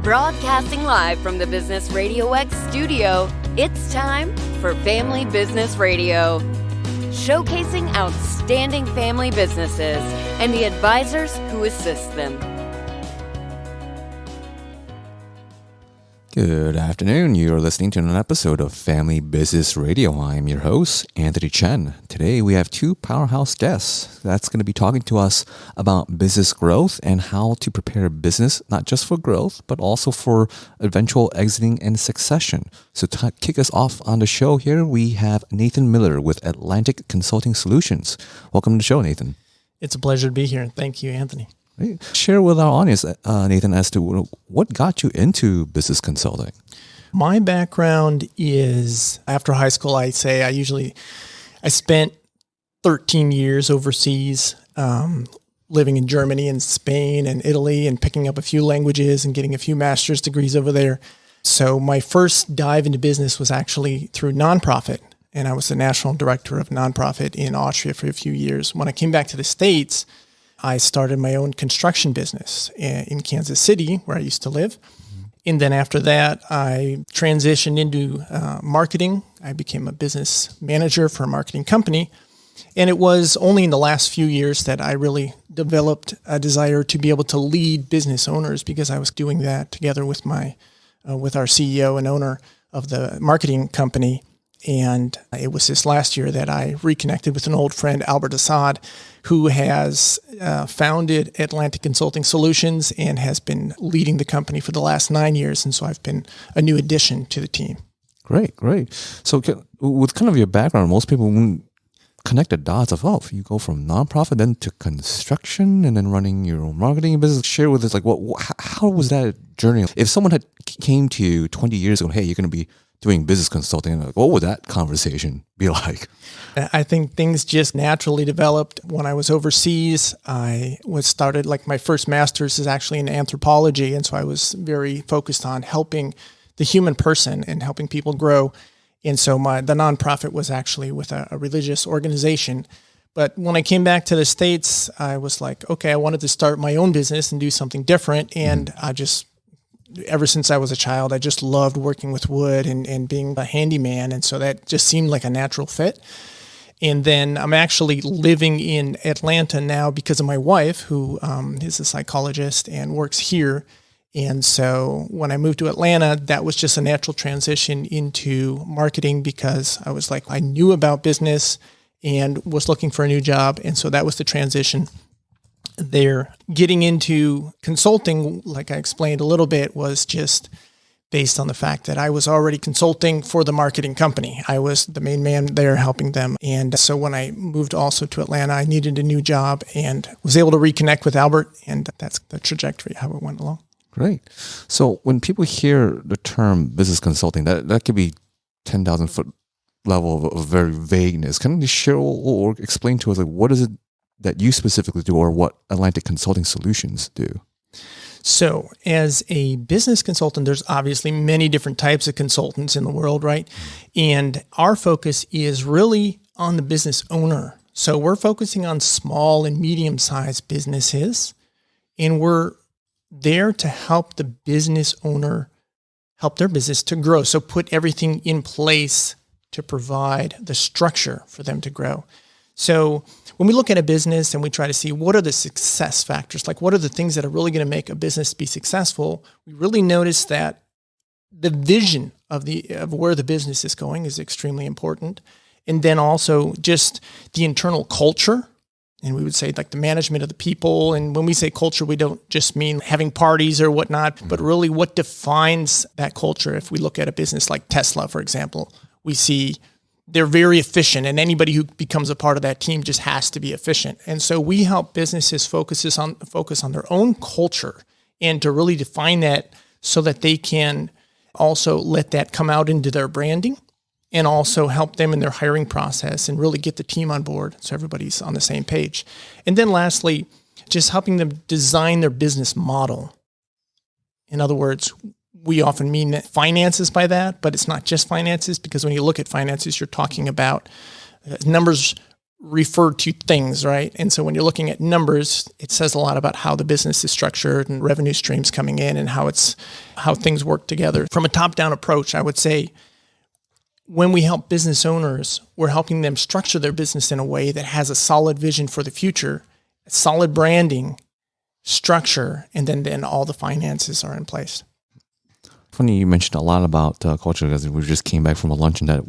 Broadcasting live from the Business RadioX studio, it's time for Family Business Radio. Showcasing outstanding family businesses and the advisors who assist them. Good afternoon. You're listening to an episode of Family Business Radio. I'm your host, Anthony Chen. Today we have two powerhouse guests that's going to be talking to us about business growth and how to prepare a business, not just for growth, but also for eventual exiting and succession. So to kick us off on the show here, we have Nathan Miller with Atlantic Consulting Solutions. Welcome to the show, Nathan. It's a pleasure to be here. Thank you, Anthony. Share with our audience, Nathan, as to what got you into business consulting. My background is, after high school, I spent 13 years overseas, living in Germany and Spain and Italy and picking up a few languages and getting a few master's degrees over there. So my first dive into business was actually through nonprofit. And I was the national director of nonprofit in Austria for a few years. When I came back to the States, I started my own construction business in Kansas City, where I used to live. And then after that, I transitioned into marketing. I became a business manager for a marketing company. And it was only in the last few years that I really developed a desire to be able to lead business owners, because I was doing that together with with our CEO and owner of the marketing company. And it was this last year that I reconnected with an old friend, Albert Assad, who has founded Atlantic Consulting Solutions and has been leading the company for the last 9 years. And so I've been a new addition to the team. Great. So with kind of your background, most people wouldn't connect the dots of, you go from nonprofit then to construction and then running your own marketing business. Share with us, how was that journey? If someone had came to you 20 years ago, hey, you're going to be doing business consulting, what would that conversation be like? I think things just naturally developed. When I was overseas, my first master's is actually in anthropology. And so I was very focused on helping the human person and helping people grow. And so the nonprofit was actually with a religious organization. But when I came back to the States, I was like, okay, I wanted to start my own business and do something different. And ever since I was a child, I just loved working with wood and being a handyman. And so that just seemed like a natural fit. And then I'm actually living in Atlanta now because of my wife, who is a psychologist and works here. And so when I moved to Atlanta, that was just a natural transition into marketing, because I was I knew about business and was looking for a new job. And so that was the transition there. Getting into consulting, like I explained a little bit, was just based on the fact that I was already consulting for the marketing company. I was the main man there helping them. And so when I moved also to Atlanta, I needed a new job and was able to reconnect with Albert. And that's the trajectory, how it went along. Great. So when people hear the term business consulting, that could be 10,000 foot level of very vagueness. Can you share or explain to us, what is it that you specifically do, or what Atlantic Consulting Solutions do? So as a business consultant, there's obviously many different types of consultants in the world, right? And our focus is really on the business owner. So we're focusing on small and medium-sized businesses, and we're there to help the business owner help their business to grow. So put everything in place to provide the structure for them to grow. So when we look at a business and we try to see what are the success factors, what are the things that are really going to make a business be successful, we really notice that the vision of where the business is going is extremely important. And then also just the internal culture. And we would say the management of the people. And when we say culture, we don't just mean having parties or whatnot, but really what defines that culture. If we look at a business like Tesla, for example, we see they're very efficient, and anybody who becomes a part of that team just has to be efficient. And so we help businesses focus on their own culture and to really define that so that they can also let that come out into their branding, and also help them in their hiring process and really get the team on board so everybody's on the same page. And then lastly, just helping them design their business model. In other words, we often mean finances by that, but it's not just finances, because when you look at finances, you're talking about numbers refer to things, right? And so when you're looking at numbers, it says a lot about how the business is structured and revenue streams coming in and how things work together. From a top-down approach, I would say when we help business owners, we're helping them structure their business in a way that has a solid vision for the future, solid branding, structure, and then all the finances are in place. Funny you mentioned a lot about culture, because we just came back from a luncheon that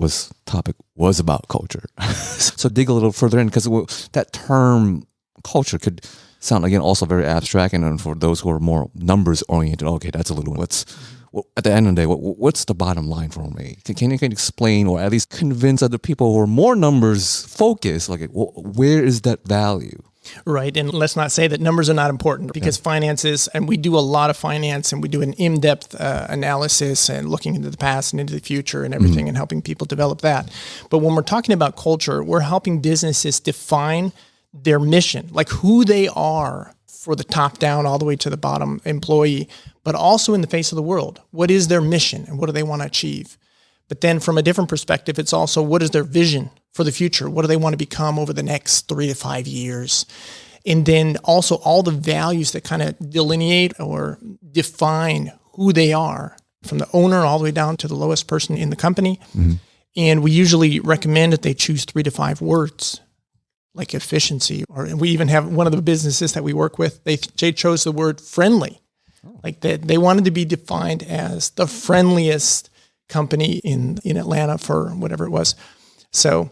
topic was about culture. So dig a little further in, because that term culture could sound, again, also very abstract. And then for those who are more numbers oriented, okay, that's a little, at the end of the day, what's the bottom line for me? Can you explain, or at least convince other people who are more numbers focused, like, where is that value? Right. And let's not say that numbers are not important, because finances, and we do a lot of finance, and we do an in-depth analysis and looking into the past and into the future and everything, and helping people develop that. But when we're talking about culture, we're helping businesses define their mission, like who they are for the top down all the way to the bottom employee, but also in the face of the world. What is their mission and what do they want to achieve? But then from a different perspective, it's also what is their vision for the future? What do they want to become over the next 3 to 5 years? And then also all the values that kind of delineate or define who they are, from the owner all the way down to the lowest person in the company. Mm-hmm. And we usually recommend that they choose 3 to 5 words, like efficiency. And we even have one of the businesses that we work with, they chose the word friendly. Like that, they wanted to be defined as the friendliest company in Atlanta for whatever it was. So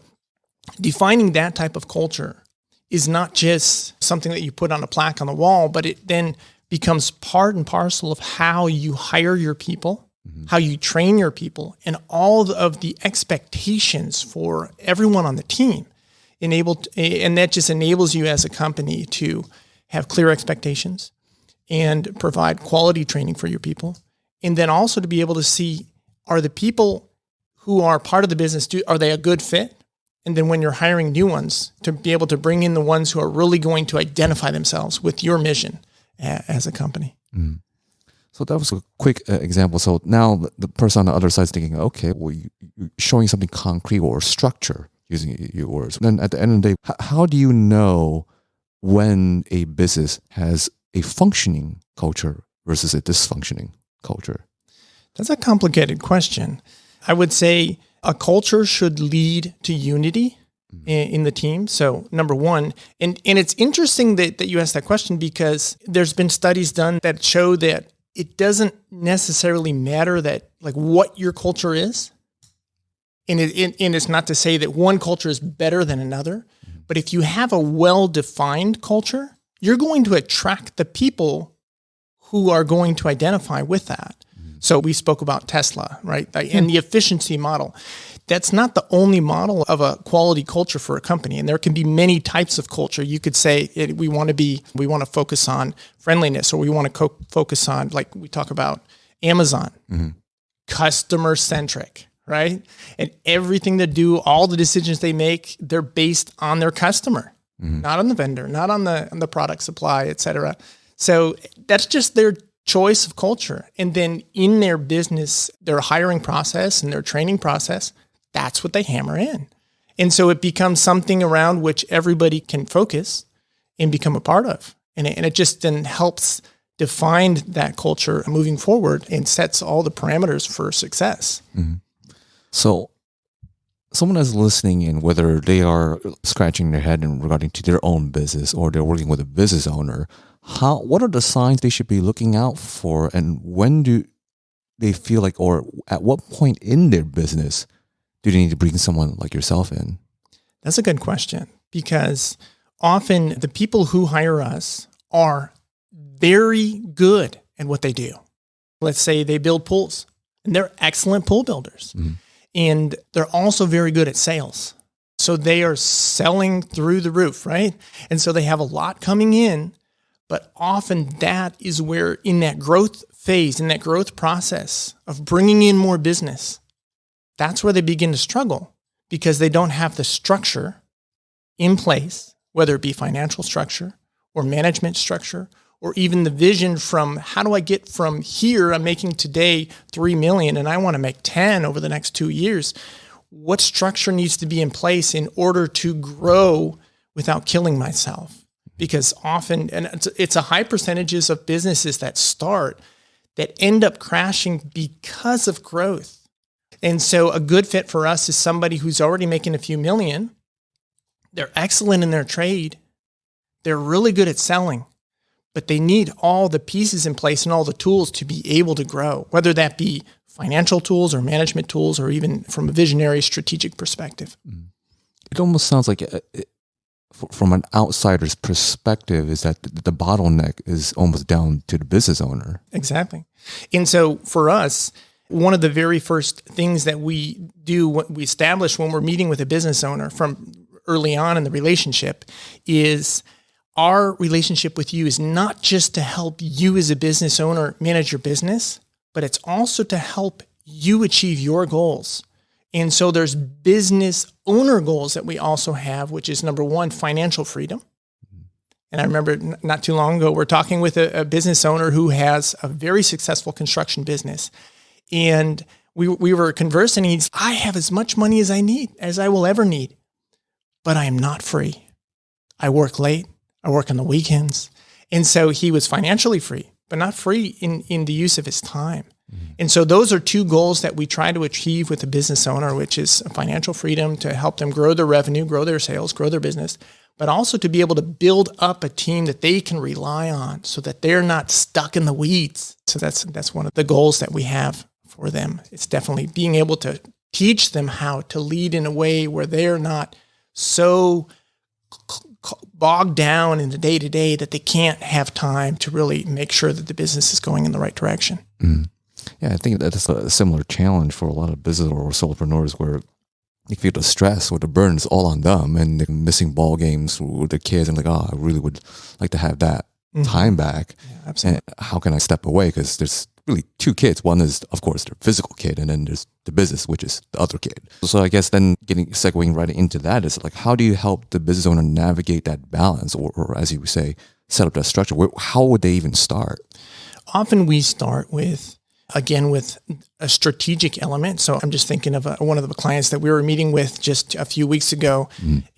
defining that type of culture is not just something that you put on a plaque on the wall, but it then becomes part and parcel of how you hire your people, how you train your people, and all of the expectations for everyone on the team. And that just enables you as a company to have clear expectations and provide quality training for your people. And then also to be able to see, are the people who are part of the business, are they a good fit? And then when you're hiring new ones, to be able to bring in the ones who are really going to identify themselves with your mission as a company. Mm. So that was a quick example. So now the person on the other side is thinking, okay, well, you're showing something concrete or structure using your words. Then at the end of the day, how do you know when a business has a functioning culture versus a dysfunctioning culture? That's a complicated question. I would say a culture should lead to unity in the team. So number one, and it's interesting that you asked that question, because there's been studies done that show that it doesn't necessarily matter that like what your culture is. And it's not to say that one culture is better than another, but if you have a well-defined culture, you're going to attract the people who are going to identify with that. So we spoke about Tesla, right? And the efficiency model. That's not the only model of a quality culture for a company. And there can be many types of culture. You could say we want to focus on friendliness, or we want to focus on, like we talk about Amazon, customer centric, right? And everything they do, all the decisions they make, they're based on their customer, not on the vendor, not on the product supply, et cetera. So that's just their choice of culture. And then in their business, their hiring process and their training process, that's what they hammer in. And so it becomes something around which everybody can focus and become a part of. And it just then helps define that culture moving forward and sets all the parameters for success. Mm-hmm. So someone is listening in, whether they are scratching their head in regarding to their own business or they're working with a business owner, what are the signs they should be looking out for, and when do they feel like, or at what point in their business do they need to bring someone like yourself in? That's a good question, because often the people who hire us are very good at what they do. Let's say they build pools, and they're excellent pool builders. Mm-hmm. And they're also very good at sales. So they are selling through the roof, right? And so they have a lot coming in. But often that is where, in that growth phase, in that growth process of bringing in more business, that's where they begin to struggle, because they don't have the structure in place, whether it be financial structure or management structure, or even the vision from how do I get from here, I'm making today $3 million and I want to make 10 over the next 2 years. what structure needs to be in place in order to grow without killing myself. Because often, and it's a high percentages of businesses that start that end up crashing because of growth. And so a good fit for us is somebody who's already making a few million. They're excellent in their trade. They're really good at selling, but they need all the pieces in place and all the tools to be able to grow, whether that be financial tools or management tools, or even from a visionary strategic perspective. It almost sounds like, from an outsider's perspective, is that the bottleneck is almost down to the business owner. Exactly. And so for us, one of the very first things that we do, what we establish when we're meeting with a business owner from early on in the relationship, is our relationship with you is not just to help you as a business owner manage your business, but it's also to help you achieve your goals. And so there's business owner goals that we also have, which is number one, financial freedom. And I remember not too long ago, we're talking with a business owner who has a very successful construction business. And we were conversing, and he's, I have as much money as I need, as I will ever need, but I am not free. I work late. I work on the weekends. And so he was financially free, but not free in the use of his time. And so those are two goals that we try to achieve with a business owner, which is financial freedom to help them grow their revenue, grow their sales, grow their business, but also to be able to build up a team that they can rely on so that they're not stuck in the weeds. So that's one of the goals that we have for them. It's definitely being able to teach them how to lead in a way where they're not so bogged down in the day-to-day that they can't have time to really make sure that the business is going in the right direction. Yeah, I think that's a similar challenge for a lot of business or solopreneurs, where they feel the stress or the burden is all on them, and they're missing ball games with their kids, and like, oh, I really would like to have that time back. Yeah, absolutely. And how can I step away? Because there's really two kids. One is, of course, their physical kid, and then there's the business, which is the other kid. So I guess then segueing right into that is like, how do you help the business owner navigate that balance, or as you say, set up that structure? How would they even start? Often we start with a strategic element. So I'm just thinking of one of the clients that we were meeting with just a few weeks ago,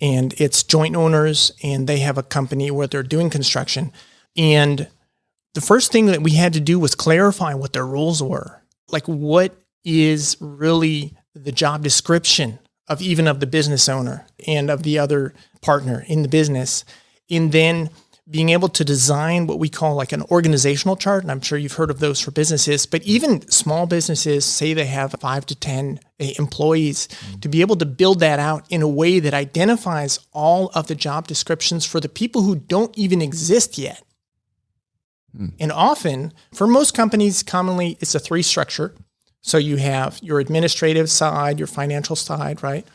and it's joint owners, and they have a company where they're doing construction. And the first thing that we had to do was clarify what their roles were. Like, what is really the job description of the business owner and of the other partner in the business, and then being able to design what we call like an organizational chart. And I'm sure you've heard of those for businesses, but even small businesses, say they have 5 to 10 employees, to be able to build that out in a way that identifies all of the job descriptions for the people who don't even exist yet. And often, for most companies, commonly it's a 3 structure. So you have your administrative side, your financial side, right?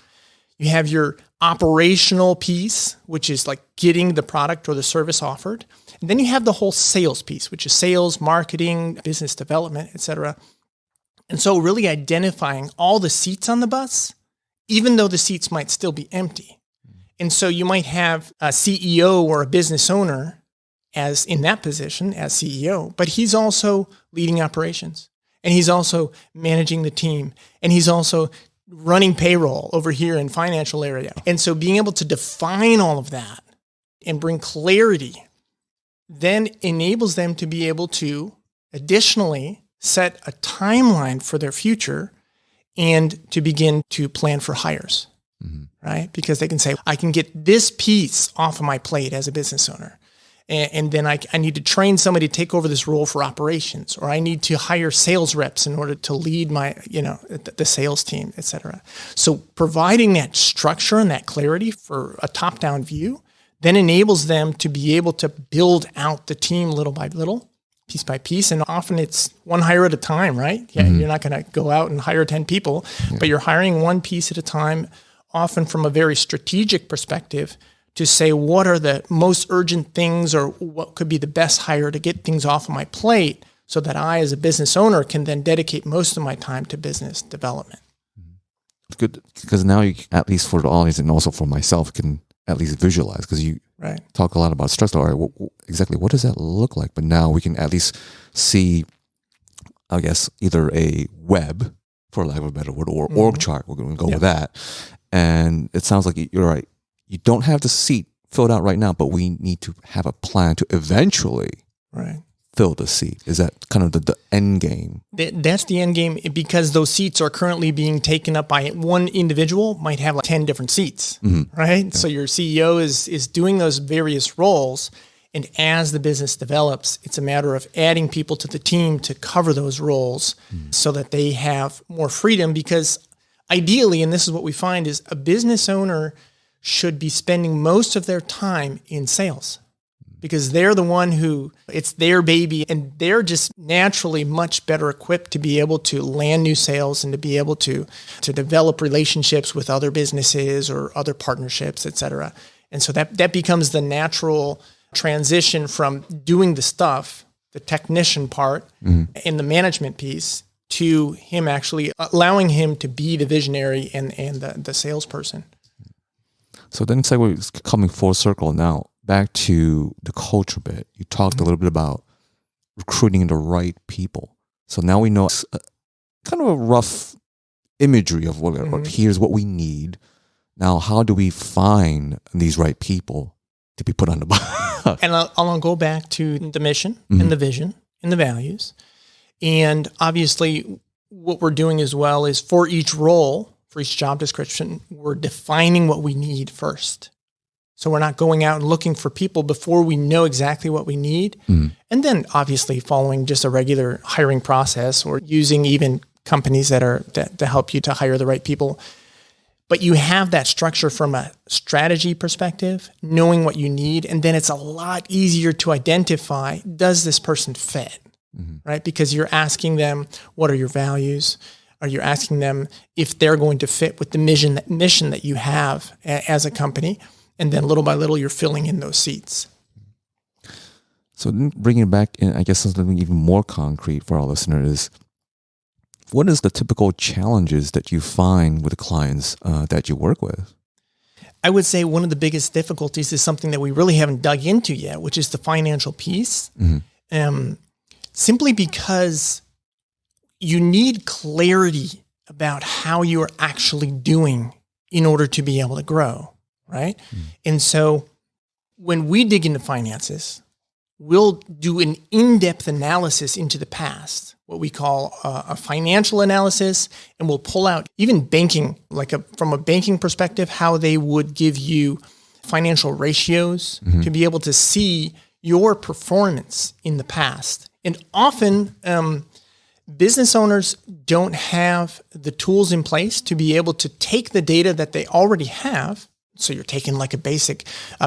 You have your operational piece, which is like getting the product or the service offered. And then you have the whole sales piece, which is sales, marketing, business development, et cetera. And so really identifying all the seats on the bus, even though the seats might still be empty. And so you might have a CEO or a business owner as in that position as CEO, but he's also leading operations, and he's also managing the team, and he's also running payroll over here in financial area. And so being able to define all of that and bring clarity then enables them to be able to additionally set a timeline for their future and to begin to plan for hires, right? Because they can say, I can get this piece off of my plate as a business owner. And then I need to train somebody to take over this role for operations, or I need to hire sales reps in order to lead my, the sales team, et cetera. So providing that structure and that clarity for a top-down view then enables them to be able to build out the team little by little, piece by piece. And often it's one hire at a time, right? Yeah, You're not going to go out and hire 10 people, but you're hiring one piece at a time, often from a very strategic perspective, to say what are the most urgent things, or what could be the best hire to get things off of my plate, so that I, as a business owner, can then dedicate most of my time to business development. It's good, because now you, at least for the audience and also for myself, can at least visualize, because you talk a lot about stress. All right, exactly what does that look like? But now we can at least see, I guess, either a web for lack of a better word, or org chart. We're going to go with that. And it sounds like you're right. You don't have the seat filled out right now, but we need to have a plan to eventually fill the seat. Is that kind of the end game? That's the end game, because those seats are currently being taken up by one individual, might have like 10 different seats, right? Yeah. So your CEO is doing those various roles. And as the business develops, it's a matter of adding people to the team to cover those roles so that they have more freedom. Because ideally, and this is what we find, is a business owner should be spending most of their time in sales, because they're the one who, it's their baby, and they're just naturally much better equipped to be able to land new sales and to be able to develop relationships with other businesses or other partnerships, et cetera. And so that becomes the natural transition from doing the stuff, the technician part and the management piece, to him actually allowing him to be the visionary and the salesperson. So then it's like we're coming full circle now, back to the culture bit. You talked a little bit about recruiting the right people. So now we know kind of a rough imagery of what here's what we need. Now, how do we find these right people to be put on the bus? And I'll go back to the mission and the vision and the values. And obviously what we're doing as well is for each role, for each job description, we're defining what we need first. So we're not going out and looking for people before we know exactly what we need. And then obviously following just a regular hiring process, or using even companies that help you to hire the right people. But you have that structure from a strategy perspective, knowing what you need. And then it's a lot easier to identify, does this person fit, right? Because you're asking them, what are your values? Or you're asking them if they're going to fit with the mission that you have as a company. And then little by little, you're filling in those seats. So then bringing it back in, I guess something even more concrete for our listeners is, what is the typical challenges that you find with the clients that you work with? I would say one of the biggest difficulties is something that we really haven't dug into yet, which is the financial piece. Simply because you need clarity about how you're actually doing in order to be able to grow, right? And so when we dig into finances, we'll do an in-depth analysis into the past, what we call a financial analysis, and we'll pull out even banking, from a banking perspective, how they would give you financial ratios to be able to see your performance in the past. And often, business owners don't have the tools in place to be able to take the data that they already have. So you're taking like a basic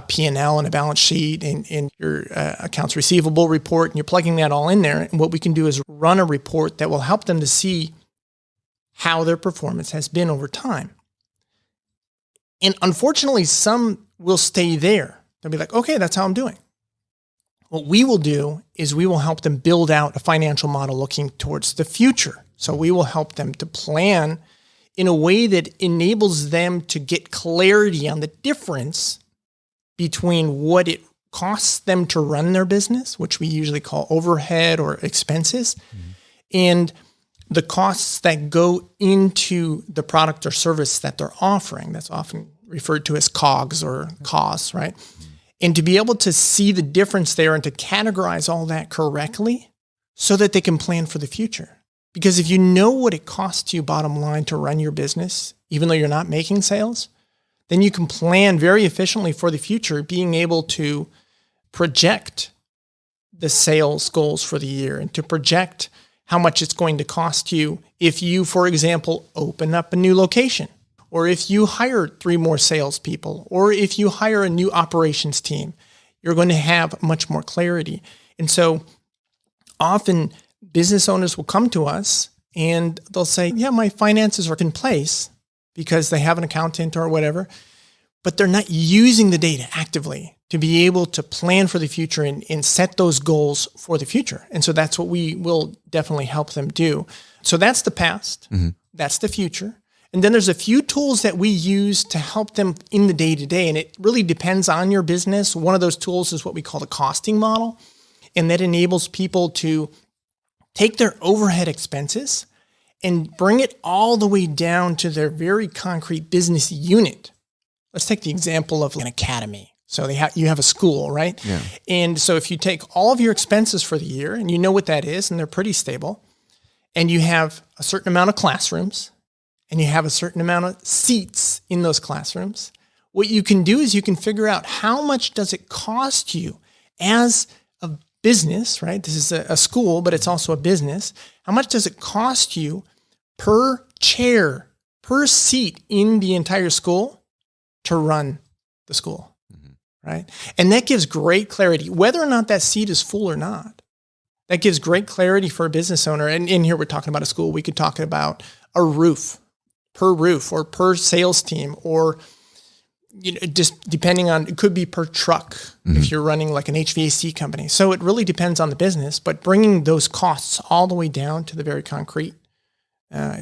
P&L and a balance sheet and your accounts receivable report, and you're plugging that all in there. And what we can do is run a report that will help them to see how their performance has been over time. And unfortunately, some will stay there. They'll be like, okay, that's how I'm doing. What we will do is we will help them build out a financial model looking towards the future. So we will help them to plan in a way that enables them to get clarity on the difference between what it costs them to run their business, which we usually call overhead or expenses, and the costs that go into the product or service that they're offering. That's often referred to as COGS or costs, right? And to be able to see the difference there and to categorize all that correctly so that they can plan for the future. Because if you know what it costs you, bottom line, to run your business, even though you're not making sales, then you can plan very efficiently for the future, being able to project the sales goals for the year and to project how much it's going to cost you if you, for example, open up a new location, or if you hire 3 more salespeople, or if you hire a new operations team. You're going to have much more clarity. And so often business owners will come to us and they'll say, yeah, my finances are in place because they have an accountant or whatever, but they're not using the data actively to be able to plan for the future and set those goals for the future. And so that's what we will definitely help them do. So that's the past. That's the future. And then there's a few tools that we use to help them in the day-to-day, and it really depends on your business. One of those tools is what we call the costing model, and that enables people to take their overhead expenses and bring it all the way down to their very concrete business unit. Let's take the example of an academy. So you have a school, right? Yeah. And so if you take all of your expenses for the year, and you know what that is, and they're pretty stable, and you have a certain amount of classrooms, and you have a certain amount of seats in those classrooms, what you can do is you can figure out how much does it cost you as a business, right? This is a school, but it's also a business. How much does it cost you per chair, per seat in the entire school to run the school, right? And that gives great clarity, whether or not that seat is full or not. That gives great clarity for a business owner. And in here, we're talking about a school. We could talk about a roof or per sales team, or just depending on, it could be per truck if you're running like an HVAC company. So it really depends on the business, but bringing those costs all the way down to the very concrete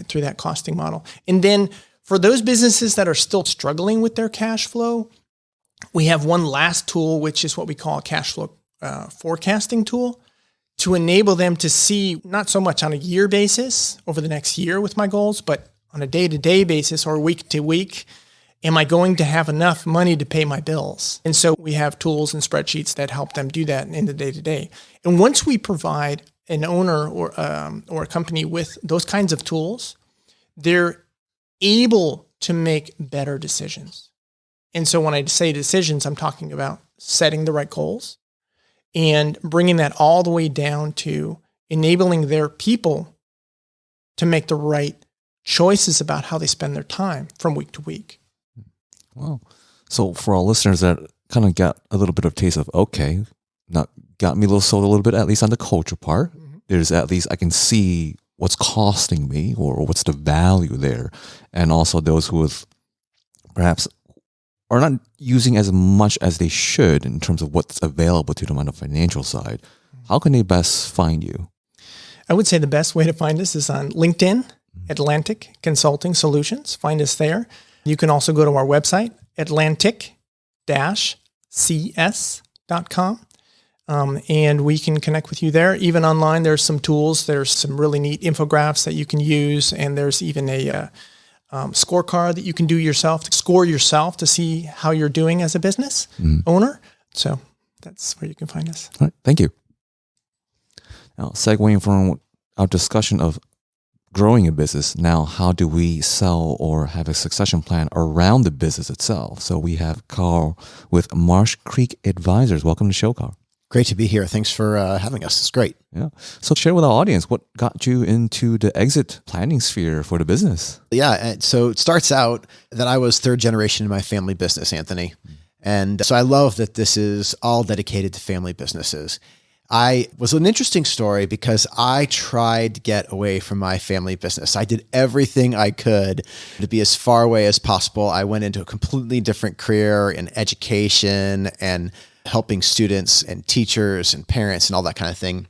through that costing model. And then for those businesses that are still struggling with their cash flow, we have one last tool, which is what we call a cash flow forecasting tool, to enable them to see not so much on a year basis over the next year with my goals, but on a day-to-day basis or week to week. Am I going to have enough money to pay my bills? And so we have tools and spreadsheets that help them do that in the day-to-day. And once we provide an owner or a company with those kinds of tools, they're able to make better decisions. And so when I say decisions, I'm talking about setting the right goals and bringing that all the way down to enabling their people to make the right choices about how they spend their time from week to week. Wow. So for our listeners that kind of got a little bit of taste of, okay, not got me a little sold a little bit, at least on the culture part, there's at least I can see what's costing me or what's the value there. And also those who have perhaps are not using as much as they should in terms of what's available to them on the financial side. How can they best find you? I would say the best way to find us is on LinkedIn, Atlantic Consulting Solutions. Find us there. You can also go to our website, atlantic-cs.com, and we can connect with you there. Even online, there's some tools. There's some really neat infographics that you can use, and there's even a scorecard that you can do yourself, to score yourself to see how you're doing as a business owner. So that's where you can find us. All right, thank you. Now, segueing from our discussion of growing a business, now how do we sell or have a succession plan around the business itself? So we have Carl with Marsh Creek Advisors. Welcome to the show, Carl. Great to be here. Thanks for having us. It's great. Yeah. So share with our audience, what got you into the exit planning sphere for the business? Yeah. And so it starts out that I was third generation in my family business, Anthony. And so I love that this is all dedicated to family businesses. I was an interesting story because I tried to get away from my family business. I did everything I could to be as far away as possible. I went into a completely different career in education and helping students and teachers and parents and all that kind of thing.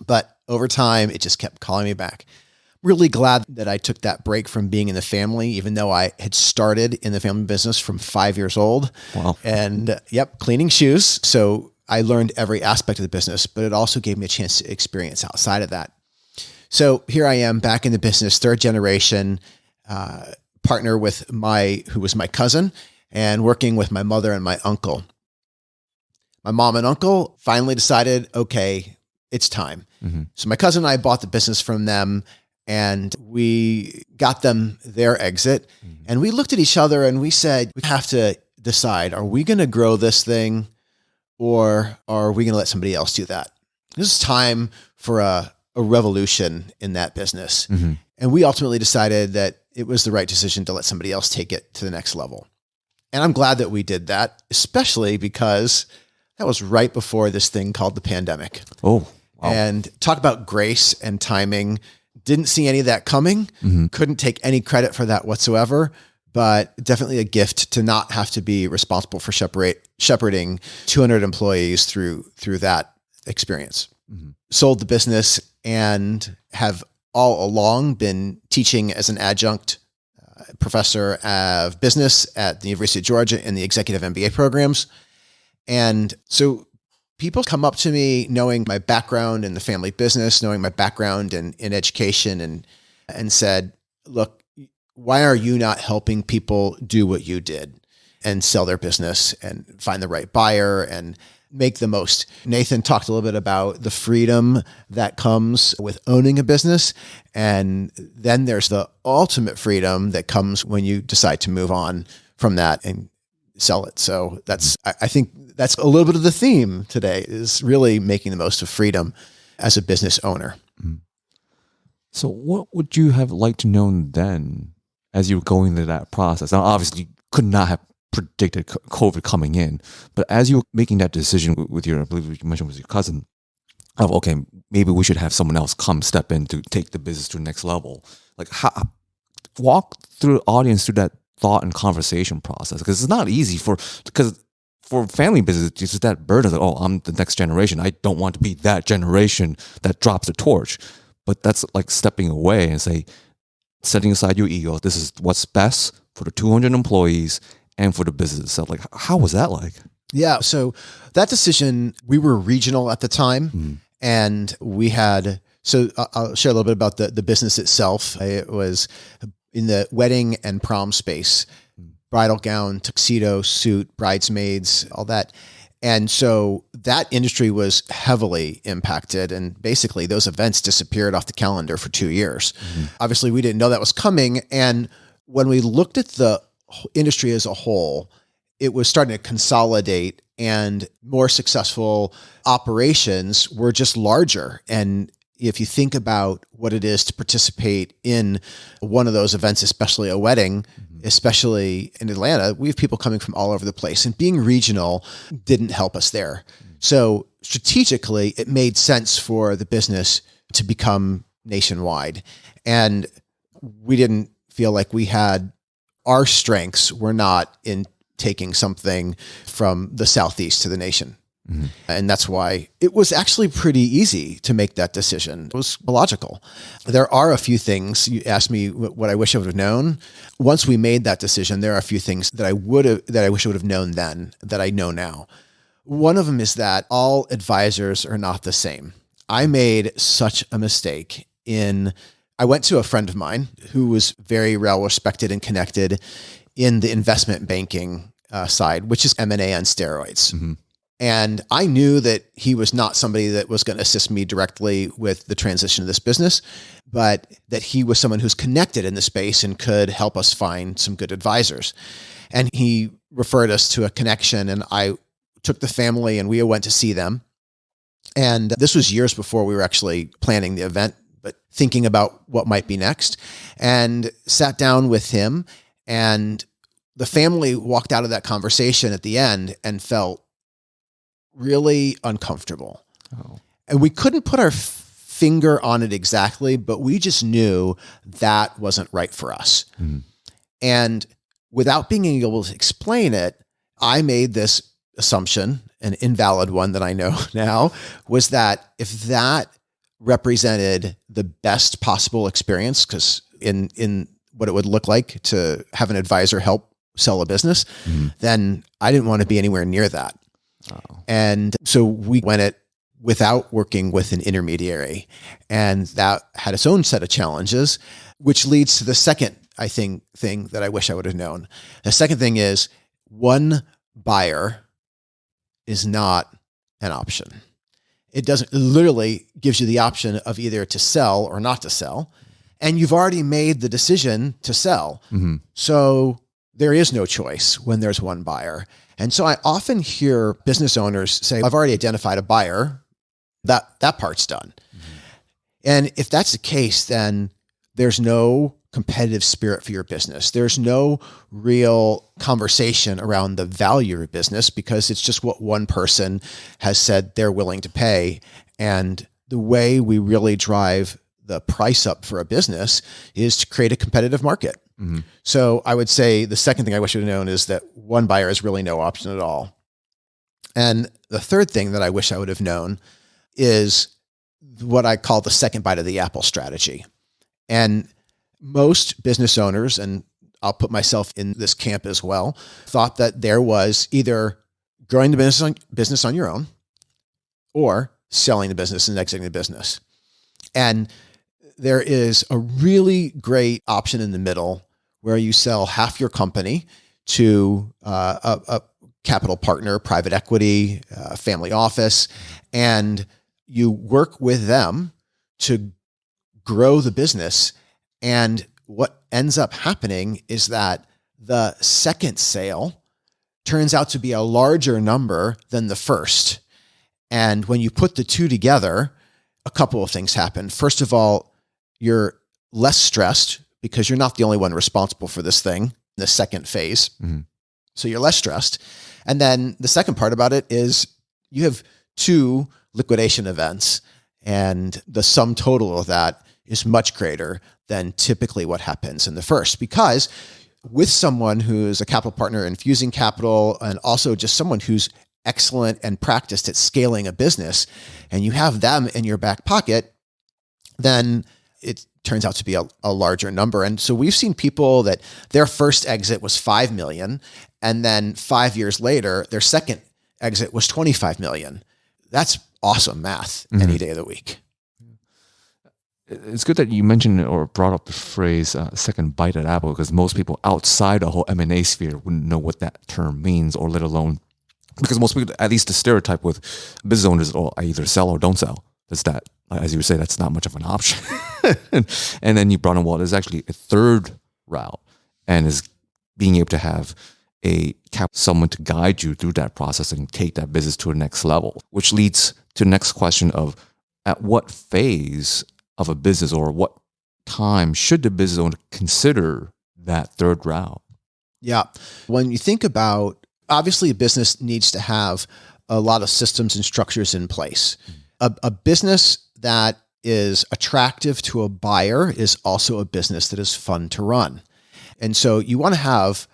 But over time, it just kept calling me back. Really glad that I took that break from being in the family, even though I had started in the family business from 5 years old. Wow. And cleaning shoes. So I learned every aspect of the business, but it also gave me a chance to experience outside of that. So here I am back in the business, third generation, partner with who was my cousin, and working with my mother and my uncle. My mom and uncle finally decided, okay, it's time. Mm-hmm. So my cousin and I bought the business from them, and we got them their exit. Mm-hmm. And we looked at each other and we said, we have to decide, are we going to grow this thing, or are we going to let somebody else do that? This is time for a revolution in that business. Mm-hmm. And we ultimately decided that it was the right decision to let somebody else take it to the next level. And I'm glad that we did that, especially because that was right before this thing called the pandemic. Oh, wow. And talk about grace and timing. Didn't see any of that coming. Mm-hmm. Couldn't take any credit for that whatsoever. But definitely a gift to not have to be responsible for shepherding 200 employees through that experience. Mm-hmm. Sold the business and have all along been teaching as an adjunct professor of business at the University of Georgia in the executive MBA programs. And so people come up to me knowing my background in the family business, knowing my background in education and and said, look, why are you not helping people do what you did and sell their business and find the right buyer and make the most? Nathan talked a little bit about the freedom that comes with owning a business. And then there's the ultimate freedom that comes when you decide to move on from that and sell it. So I think that's a little bit of the theme today, is really making the most of freedom as a business owner. So what would you have liked to know then as you were going through that process? Now, obviously, you could not have predicted COVID coming in, but as you were making that decision with your, I believe you mentioned was your cousin, of, okay, maybe we should have someone else step in to take the business to the next level. Like, walk through the audience through that thought and conversation process, because it's not easy because for family business, it's just that burden of, oh, I'm the next generation. I don't want to be that generation that drops the torch. But that's like stepping away and setting aside your ego. This is what's best for the 200 employees and for the business itself. Like, how was that like? Yeah. So that decision, we were regional at the time, and we had, so I'll share a little bit about the business itself. It was in the wedding and prom space, bridal gown, tuxedo, suit, bridesmaids, all that. And so that industry was heavily impacted, and basically those events disappeared off the calendar for 2 years. Obviously, we didn't know that was coming. And when we looked at the industry as a whole, it was starting to consolidate, and more successful operations were just larger. And if you think about what it is to participate in one of those events, especially a wedding, especially in Atlanta, we have people coming from all over the place, and being regional didn't help us there. So strategically, it made sense for the business to become nationwide. And we didn't feel like our strengths were not in taking something from the Southeast to the nation. And that's why it was actually pretty easy to make that decision. It was logical. There are a few things. You asked me what I wish I would have known. Once we made that decision, there are a few things that I wish I would have known then that I know now. One of them is that all advisors are not the same. I made such a mistake I went to a friend of mine who was very well respected and connected in the investment banking side, which is M&A on steroids. And I knew that he was not somebody that was going to assist me directly with the transition of this business, but that he was someone who's connected in the space and could help us find some good advisors. And he referred us to a connection, and I took the family and we went to see them. And this was years before we were actually planning the event, but thinking about what might be next, and sat down with him. And the family walked out of that conversation at the end and felt really uncomfortable. And we couldn't put our finger on it exactly, but we just knew that wasn't right for us. And without being able to explain it, I made this assumption, an invalid one that I know now, was that if that represented the best possible experience, because in what it would look like to have an advisor help sell a business, then I didn't want to be anywhere near that. And so we went it without working with an intermediary, and that had its own set of challenges, which leads to the second, I think, thing that I wish I would have known. The second thing is, one buyer is not an option. It literally gives you the option of either to sell or not to sell. And you've already made the decision to sell. So there is no choice when there's one buyer. And so I often hear business owners say, I've already identified a buyer, that part's done. And if that's the case, then there's no competitive spirit for your business. There's no real conversation around the value of your business, because it's just what one person has said they're willing to pay. And the way we really drive the price up for a business is to create a competitive market. So I would say the second thing I wish I would have known is that one buyer is really no option at all. And the third thing that I wish I would have known is what I call the second bite of the apple strategy. And most business owners, and I'll put myself in this camp as well, thought that there was either growing the business on your own or selling the business and exiting the business. And there is a really great option in the middle where you sell half your company to a capital partner, private equity, family office, and you work with them to grow the business. And what ends up happening is that the second sale turns out to be a larger number than the first. And when you put the two together, a couple of things happen. First of all, you're less stressed because you're not the only one responsible for this thing in the second phase. Mm-hmm. So you're less stressed. And then the second part about it is you have two liquidation events, and the sum total of that is much greater than typically what happens in the first, because with someone who's a capital partner infusing capital and also just someone who's excellent and practiced at scaling a business, and you have them in your back pocket, then it turns out to be a larger number. And so we've seen people that their first exit was 5 million, and then 5 years later, their second exit was 25 million. That's awesome math any day of the week. It's good that you mentioned or brought up the phrase second bite at apple, because most people outside the whole M&A sphere wouldn't know what that term means, or let alone, because most people, at least the stereotype with business owners, I either sell or don't sell. That's that, as you would say, that's not much of an option. and then you brought in, well, there's actually a third route, and is being able to have someone to guide you through that process and take that business to the next level, which leads to the next question of, at what phase of a business or what time should the business owner consider that third route? Yeah. When you think about, obviously a business needs to have a lot of systems and structures in place. A business that is attractive to a buyer is also a business that is fun to run. And so you want to have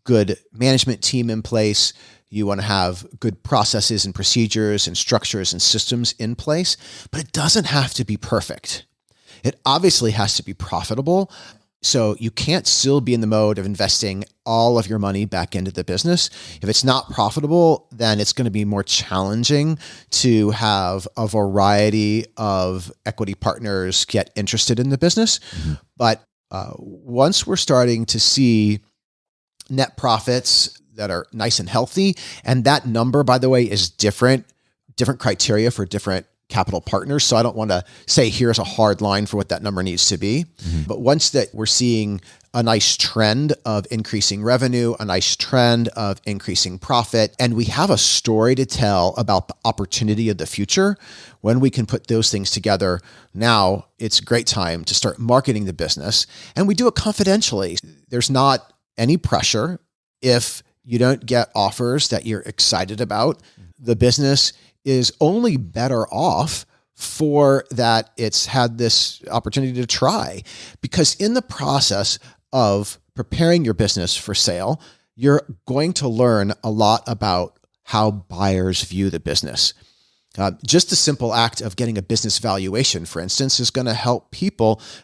good management team in place. You want to have good processes and procedures and structures and systems in place, but it doesn't have to be perfect. It obviously has to be profitable. So you can't still be in the mode of investing all of your money back into the business. If it's not profitable, then it's going to be more challenging to have a variety of equity partners get interested in the business. Mm-hmm. But once we're starting to see net profits that are nice and healthy, and that number, by the way, is different criteria for different capital partners. So I don't want to say here's a hard line for what that number needs to be. Mm-hmm. But once that we're seeing a nice trend of increasing revenue, a nice trend of increasing profit, and we have a story to tell about the opportunity of the future, when we can put those things together, now it's a great time to start marketing the business. And we do it confidentially. There's not any pressure. If you don't get offers that you're excited about, the business is only better off for that it's had this opportunity to try. Because in the process of preparing your business for sale, you're going to learn a lot about how buyers view the business. Just the simple act of getting a business valuation, for instance, is going to help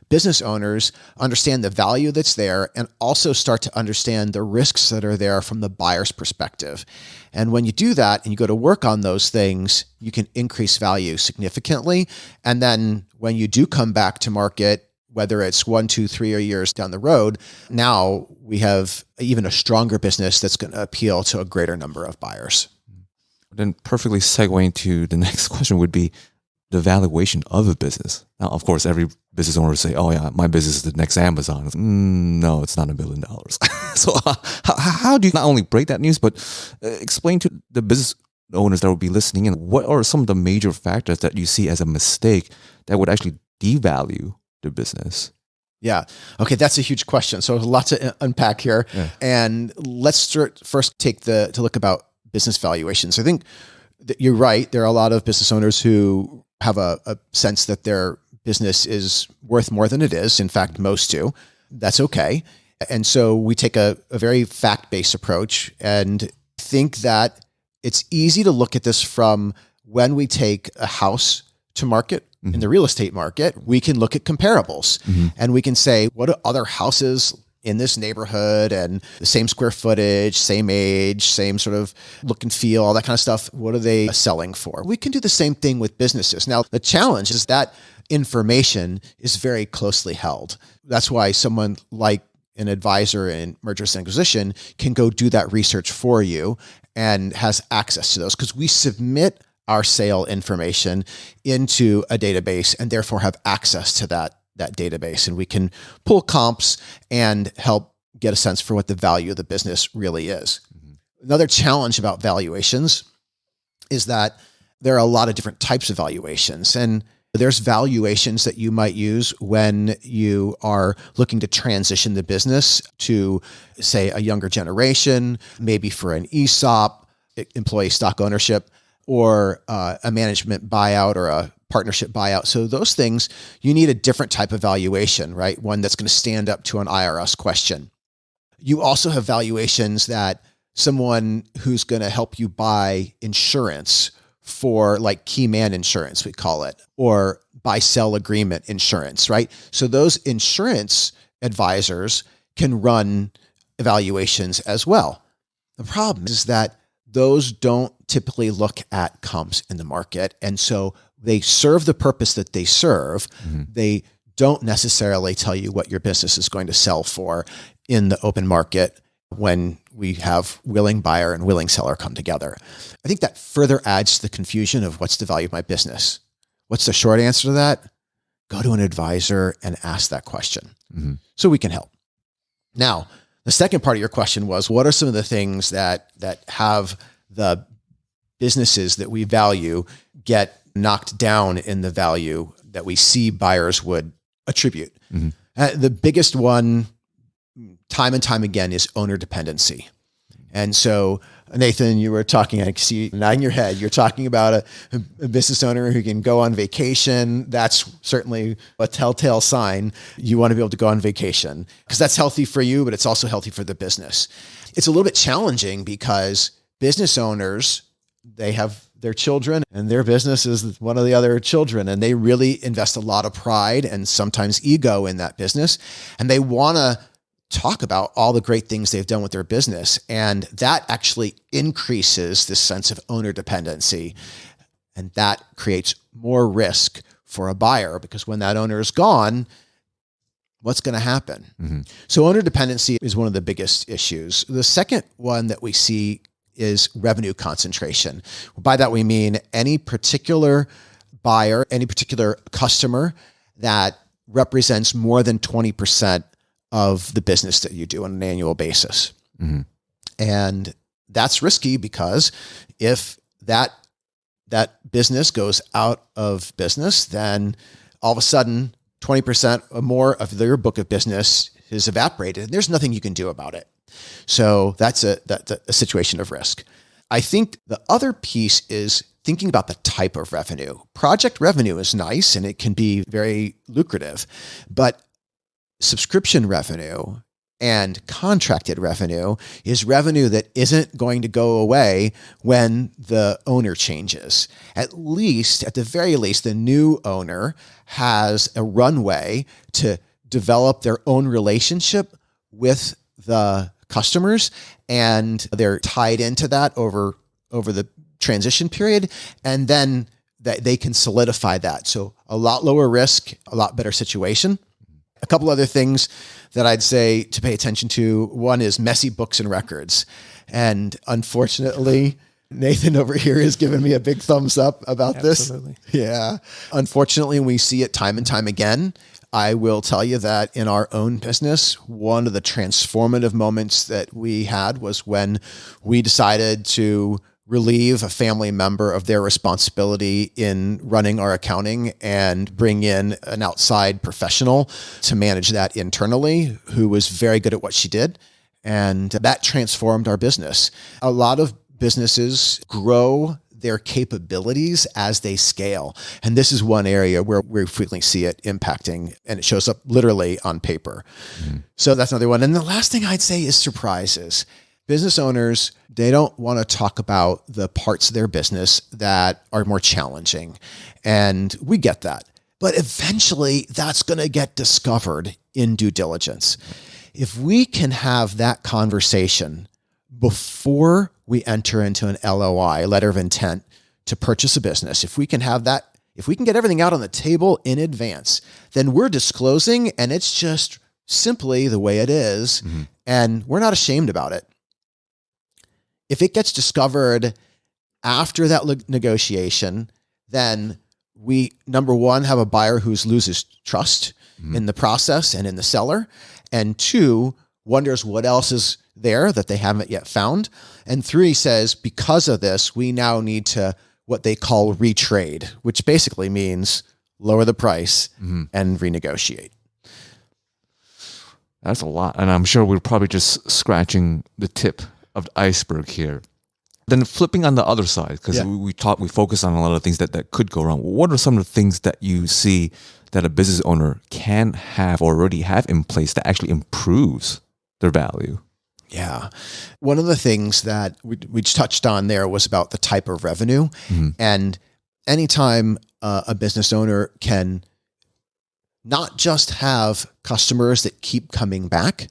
business owners, understand the value that's there and also start to understand the risks that are there from the buyer's perspective. And when you do that and you go to work on those things, you can increase value significantly. And then when you do come back to market, whether it's 1, 2, 3 years down the road, now we have even a stronger business that's going to appeal to a greater number of buyers. Then perfectly segueing to the next question would be the valuation of a business. Now, of course, every business owner would say, oh yeah, my business is the next Amazon. No, it's not $1 billion. So how do you not only break that news, but explain to the business owners that will be listening in, what are some of the major factors that you see as a mistake that would actually devalue the business? Yeah. Okay. That's a huge question. So there's a lot to unpack here. Yeah. And let's first to look about business valuations. I think that you're right. There are a lot of business owners who have a sense that their business is worth more than it is. In fact, most do. That's okay. And so we take a very fact-based approach and think that it's easy to look at this from when we take a house to market. Mm-hmm. In the real estate market, we can look at comparables, mm-hmm. and we can say, what do other houses in this neighborhood and the same square footage, same age, same sort of look and feel, all that kind of stuff, what are they selling for? We can do the same thing with businesses. Now, the challenge is that information is very closely held. That's why someone like an advisor in mergers and acquisition can go do that research for you and has access to those, because we submit our sale information into a database and therefore have access to that database. And we can pull comps and help get a sense for what the value of the business really is. Another challenge about valuations is that there are a lot of different types of valuations, and there's valuations that you might use when you are looking to transition the business to, say, a younger generation, maybe for an ESOP, employee stock ownership, or a management buyout or a partnership buyout. So those things, you need a different type of valuation, right? One that's going to stand up to an IRS question. You also have valuations that someone who's going to help you buy insurance for, like, key man insurance, we call it, or buy-sell agreement insurance, right? So those insurance advisors can run evaluations as well. The problem is that those don't typically look at comps in the market. And so they serve the purpose that they serve. They don't necessarily tell you what your business is going to sell for in the open market when we have willing buyer and willing seller come together. I think that further adds to the confusion of what's the value of my business. What's the short answer to that? Go to an advisor and ask that question so we can help. Now, the second part of your question was, what are some of the things that have the businesses that we value get knocked down in the value that we see buyers would attribute? The biggest one, time and time again, is owner dependency. And so, Nathan, you were talking, I see nodding your head, you're talking about a business owner who can go on vacation. That's certainly a telltale sign you want to be able to go on vacation, because that's healthy for you, but it's also healthy for the business. It's a little bit challenging because business owners, they have their children and their business is one of the other children, and they really invest a lot of pride and sometimes ego in that business. And they want to talk about all the great things they've done with their business. And that actually increases this sense of owner dependency. And that creates more risk for a buyer, because when that owner is gone, what's going to happen? So owner dependency is one of the biggest issues. The second one that we see is revenue concentration. By that, we mean any particular buyer, any particular customer that represents more than 20% of the business that you do on an annual basis. And that's risky, because if that business goes out of business, then all of a sudden 20% or more of their book of business is evaporated, and there's nothing you can do about it. So that's a situation of risk. I think the other piece is thinking about the type of revenue. Project revenue is nice and it can be very lucrative, but subscription revenue and contracted revenue is revenue that isn't going to go away when the owner changes. At the very least, the new owner has a runway to develop their own relationship with the customers, and they're tied into that over the transition period, and then they can solidify that. So a lot lower risk, a lot better situation. A couple other things that I'd say to pay attention to. One is messy books and records. And unfortunately, Nathan over here has given me a big thumbs up about Absolutely. this. Yeah. Unfortunately, we see it time and time again. I will tell you that in our own business, one of the transformative moments that we had was when we decided to relieve a family member of their responsibility in running our accounting and bring in an outside professional to manage that internally, who was very good at what she did. And that transformed our business. A lot of businesses grow their capabilities as they scale. And this is one area where we frequently see it impacting, and it shows up literally on paper. So that's another one. And the last thing I'd say is surprises. Business owners, they don't want to talk about the parts of their business that are more challenging. And we get that. But eventually that's going to get discovered in due diligence. If we can have that conversation before we enter into an LOI, letter of intent, to purchase a business, if we can have that If we can get everything out on the table in advance, then we're disclosing and it's just simply the way it is, and we're not ashamed about it. If it gets discovered after that negotiation, then we, number one, have a buyer who loses trust in the process and in the seller, and two, wonders what else is there that they haven't yet found, and three, says, because of this, we now need to what they call retrade, which basically means lower the price and renegotiate. That's a lot. And I'm sure we're probably just scratching the tip of the iceberg here. Then flipping on the other side, because we focus on a lot of things that could go wrong. What are some of the things that you see that a business owner can have or already have in place that actually improves their value? Yeah. One of the things that we touched on there was about the type of revenue. And anytime a business owner can not just have customers that keep coming back,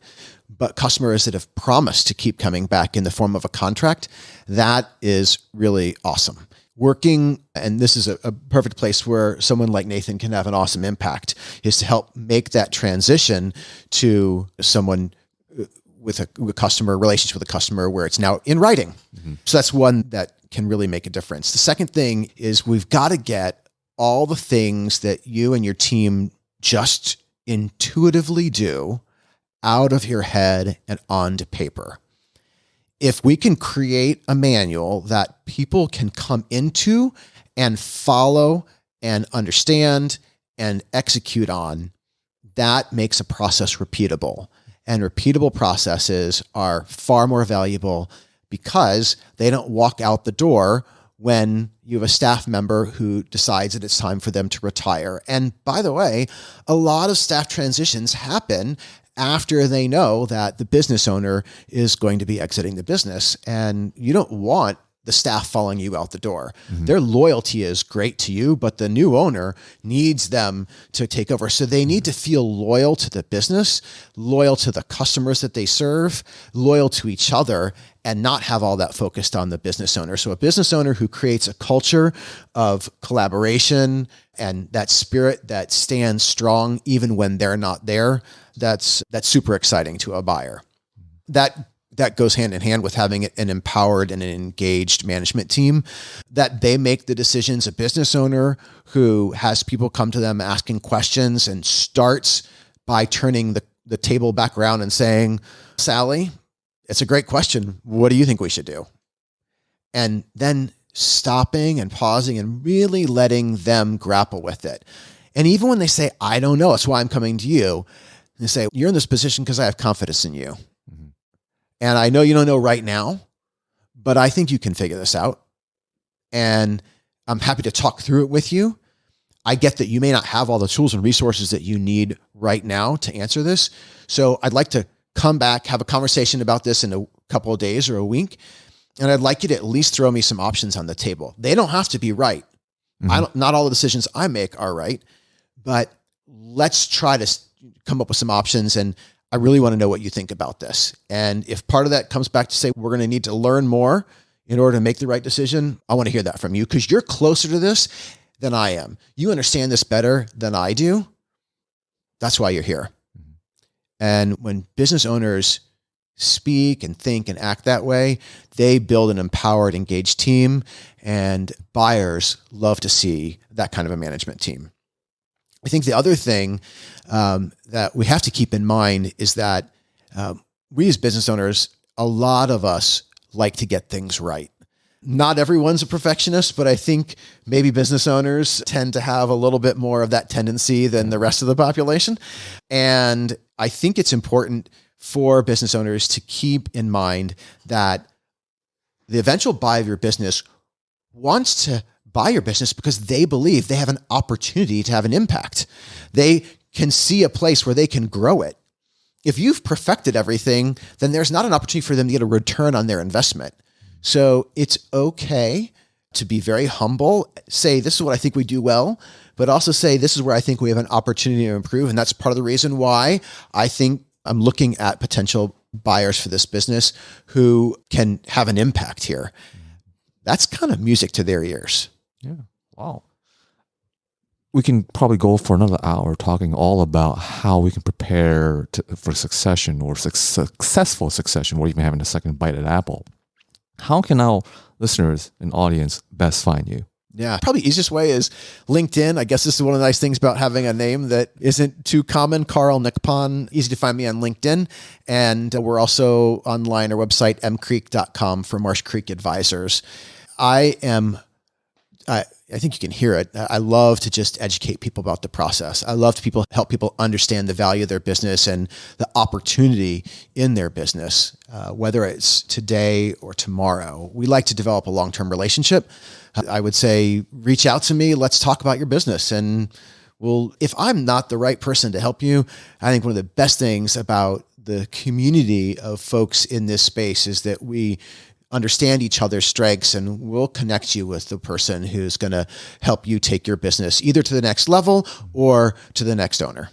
but customers that have promised to keep coming back in the form of a contract, that is really awesome. Working, and this is a perfect place where someone like Nathan can have an awesome impact, is to help make that transition to someone with a customer, relationship with a customer where it's now in writing. So that's one that can really make a difference. The second thing is we've got to get all the things that you and your team just intuitively do out of your head and onto paper. If we can create a manual that people can come into and follow and understand and execute on, that makes a process repeatable. And repeatable processes are far more valuable because they don't walk out the door when you have a staff member who decides that it's time for them to retire. And by the way, a lot of staff transitions happen after they know that the business owner is going to be exiting the business, and you don't want the staff following you out the door. Their loyalty is great to you, but the new owner needs them to take over. So they need to feel loyal to the business, loyal to the customers that they serve, loyal to each other, and not have all that focused on the business owner. So a business owner who creates a culture of collaboration and that spirit that stands strong even when they're not there, that's super exciting to a buyer. That goes hand in hand with having an empowered and an engaged management team, that they make the decisions. A business owner who has people come to them asking questions and starts by turning the table back around and saying, Sally, it's a great question. What do you think we should do? And then stopping and pausing and really letting them grapple with it. And even when they say, I don't know, that's why I'm coming to you. They say, you're in this position because I have confidence in you. And I know you don't know right now, but I think you can figure this out. And I'm happy to talk through it with you. I get that you may not have all the tools and resources that you need right now to answer this. So I'd like to come back, have a conversation about this in a couple of days or a week. And I'd like you to at least throw me some options on the table. They don't have to be right. Not all the decisions I make are right, but let's try to come up with some options. And I really want to know what you think about this. And if part of that comes back to say, we're going to need to learn more in order to make the right decision, I want to hear that from you because you're closer to this than I am. You understand this better than I do. That's why you're here. And when business owners speak and think and act that way, they build an empowered, engaged team, and buyers love to see that kind of a management team. I think the other thing that we have to keep in mind is that we as business owners, a lot of us like to get things right. Not everyone's a perfectionist, but I think maybe business owners tend to have a little bit more of that tendency than the rest of the population. And I think it's important for business owners to keep in mind that the eventual buyer of your business wants to buy your business because they believe they have an opportunity to have an impact. They can see a place where they can grow it. If you've perfected everything, then there's not an opportunity for them to get a return on their investment. So it's okay to be very humble, say, this is what I think we do well, but also say, this is where I think we have an opportunity to improve. And that's part of the reason why I think I'm looking at potential buyers for this business who can have an impact here. That's kind of music to their ears. Yeah. Wow. we can probably go for another hour talking all about how we can prepare for succession or successful succession, or even having a second bite at apple. How can our listeners and audience best find you? Yeah, probably the easiest way is LinkedIn. I guess this is one of the nice things about having a name that isn't too common. Carl Nicpon, easy to find me on LinkedIn. And we're also online, our website, mcreek.com for Marsh Creek Advisors. I think you can hear it. I love to just educate people about the process. I love to help people understand the value of their business and the opportunity in their business, whether it's today or tomorrow. We like to develop a long-term relationship. I would say, reach out to me. Let's talk about your business. And if I'm not the right person to help you, I think one of the best things about the community of folks in this space is that we understand each other's strengths, and we'll connect you with the person who's going to help you take your business either to the next level or to the next owner.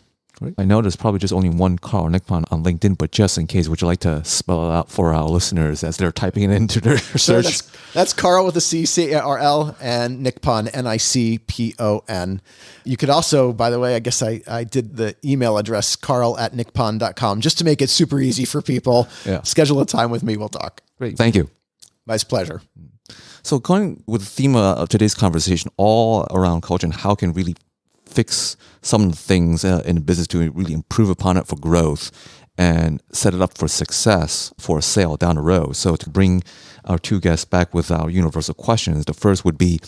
I know there's probably just only one Carl Nicpon on LinkedIn, but just in case, would you like to spell it out for our listeners as they're typing it into their search? That's Carl with a C, C-A-R-L, and Nicpon, N-I-C-P-O-N. You could also, by the way, I guess I did the email address, carl@nicpon.com, just to make it super easy for people. Yeah. Schedule a time with me, we'll talk. Great. Thank you. My pleasure. So going with the theme of today's conversation, all around culture and how can really fix some of the things in the business to really improve upon it for growth and set it up for success for a sale down the road. So to bring our two guests back with our universal questions, the first would be,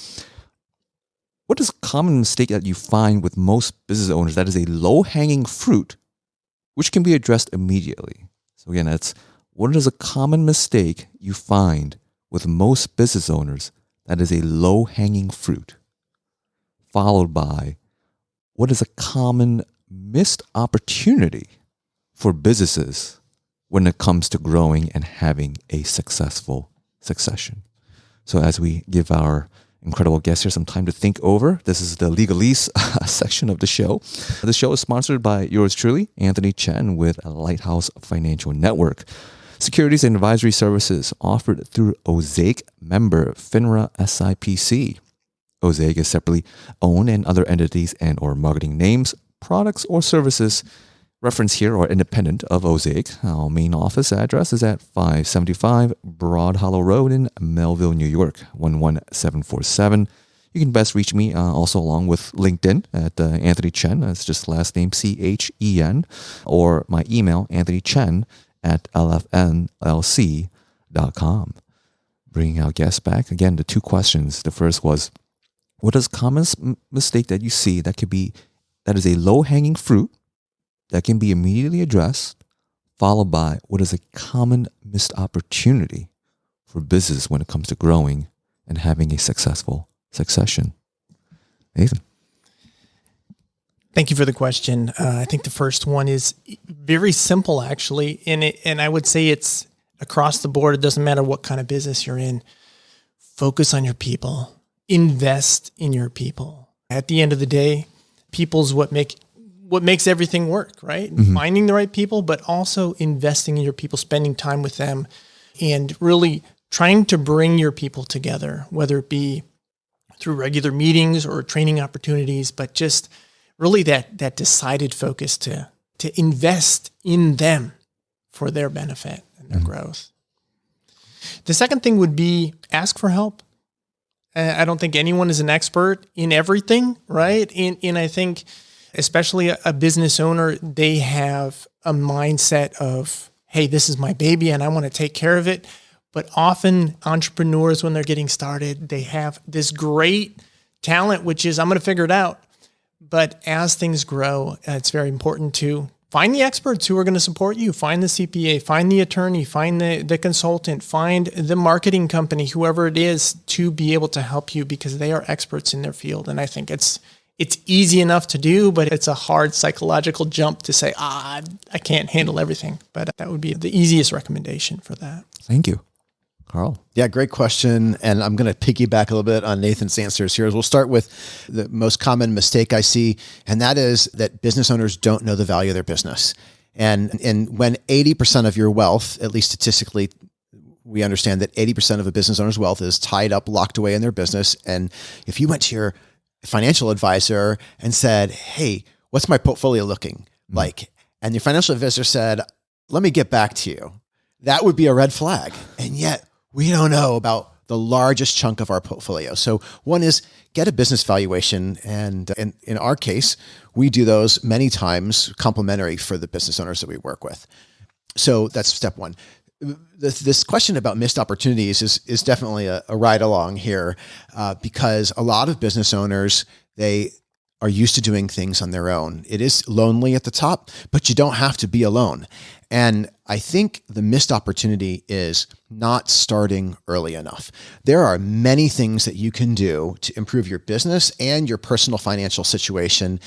what is a common mistake that you find with most business owners that is a low-hanging fruit which can be addressed immediately? So again, that's what is a common mistake you find with most business owners that is a low-hanging fruit, followed by what is a common missed opportunity for businesses when it comes to growing and having a successful succession. So as we give our incredible guests here some time to think over, this is the legalese section of the show. The show is sponsored by yours truly, Anthony Chen with Lighthouse Financial Network. Securities and advisory services offered through Osaic member FINRA SIPC. Osaic is separately owned, and other entities and or marketing names, products, or services referenced here are independent of Osaic. Our main office address is at 575 Broad Hollow Road in Melville, New York, 11747. You can best reach me also along with LinkedIn at Anthony Chen. That's just last name C-H-E-N, or my email, anthonychen@lfnlc.com. Bringing our guests back, again, the two questions. The first was, what is a common mistake that you see that is a low-hanging fruit that can be immediately addressed, followed by what is a common missed opportunity for business when it comes to growing and having a successful succession? Nathan. Thank you for the question. I think the first one is very simple, actually, and I would say it's across the board. It doesn't matter what kind of business you're in. Focus on your people. Invest in your people. At the end of the day, people's what makes everything work, right? Mm-hmm. Finding the right people, but also investing in your people, spending time with them, and really trying to bring your people together, whether it be through regular meetings or training opportunities, but just really that decided focus to invest in them for their benefit and their growth. The second thing would be ask for help. I don't think anyone is an expert in everything, right? And I think especially a business owner, they have a mindset of, hey, this is my baby and I want to take care of it. But often entrepreneurs, when they're getting started, they have this great talent, which is, I'm going to figure it out. But as things grow, it's very important to find the experts who are going to support you. Find the CPA, find the attorney, find the consultant, find the marketing company, whoever it is, to be able to help you because they are experts in their field. And I think it's easy enough to do, but it's a hard psychological jump to say, I can't handle everything. But that would be the easiest recommendation for that. Thank you. Carl. Yeah, great question. And I'm going to piggyback a little bit on Nathan's answers here. We'll start with the most common mistake I see, and that is that business owners don't know the value of their business. And when 80% of your wealth, at least statistically, we understand that 80% of a business owner's wealth is tied up, locked away in their business. And if you went to your financial advisor and said, hey, what's my portfolio looking like? And your financial advisor said, let me get back to you. That would be a red flag. And yet we don't know about the largest chunk of our portfolio. So one is get a business valuation. And in our case, we do those many times complimentary for the business owners that we work with. So that's step one. This question about missed opportunities is definitely a ride along here because a lot of business owners, they are used to doing things on their own. It is lonely at the top, but you don't have to be alone. And I think the missed opportunity is not starting early enough. There are many things that you can do to improve your business and your personal financial situation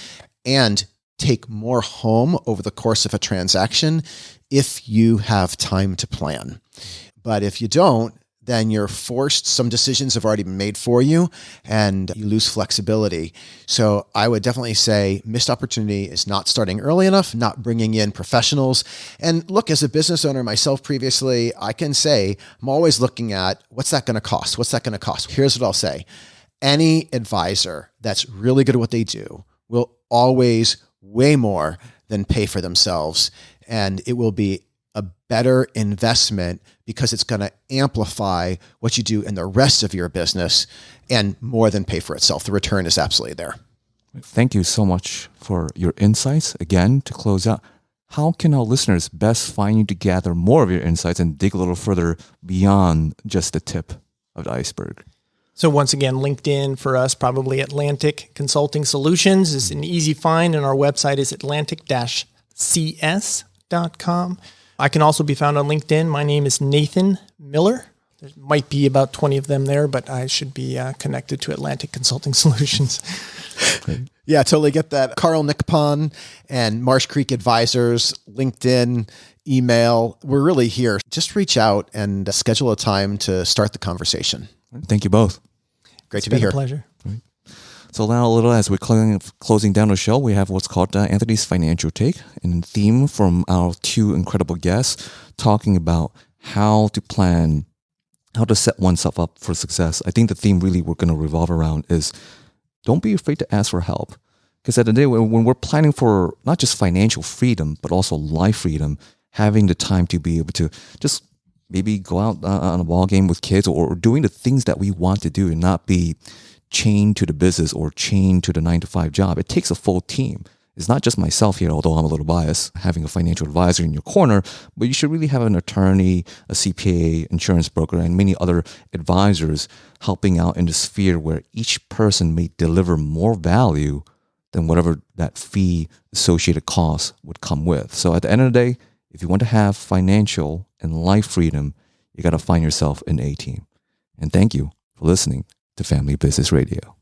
and take more home over the course of a transaction if you have time to plan. But if you don't, then you're forced, some decisions have already been made for you and you lose flexibility. So I would definitely say missed opportunity is not starting early enough, not bringing in professionals. And look, as a business owner myself previously, I can say I'm always looking at what's that going to cost? What's that going to cost? Here's what I'll say. Any advisor that's really good at what they do will always way more than pay for themselves. And it will be a better investment because it's going to amplify what you do in the rest of your business and more than pay for itself. The return is absolutely there. Thank you so much for your insights. Again, to close out, how can our listeners best find you to gather more of your insights and dig a little further beyond just the tip of the iceberg? So once again, LinkedIn for us, probably Atlantic Consulting Solutions is an easy find, and our website is atlantic-cs.com. I can also be found on LinkedIn. My name is Nathan Miller. There might be about 20 of them there, but I should be connected to Atlantic Consulting Solutions. Yeah, totally get that. Carl Nicpon and Marsh Creek Advisors, LinkedIn, email. We're really here. Just reach out and schedule a time to start the conversation. Thank you both. Great to be here. It's been a pleasure. So now a little as we're closing down the show, we have what's called Anthony's Financial Take, and theme from our two incredible guests talking about how to plan, how to set oneself up for success. I think the theme really we're going to revolve around is don't be afraid to ask for help. Because at the end of the day, when we're planning for not just financial freedom, but also life freedom, having the time to be able to just maybe go out on a ball game with kids or doing the things that we want to do and not be chained to the business or chained to the 9-to-5 job. It takes a full team. It's not just myself here, although I'm a little biased, having a financial advisor in your corner, but you should really have an attorney, a CPA, insurance broker, and many other advisors helping out in the sphere where each person may deliver more value than whatever that fee associated cost would come with. So at the end of the day, if you want to have financial and life freedom, you got to find yourself an A-team. And thank you for listening to Family Business Radio.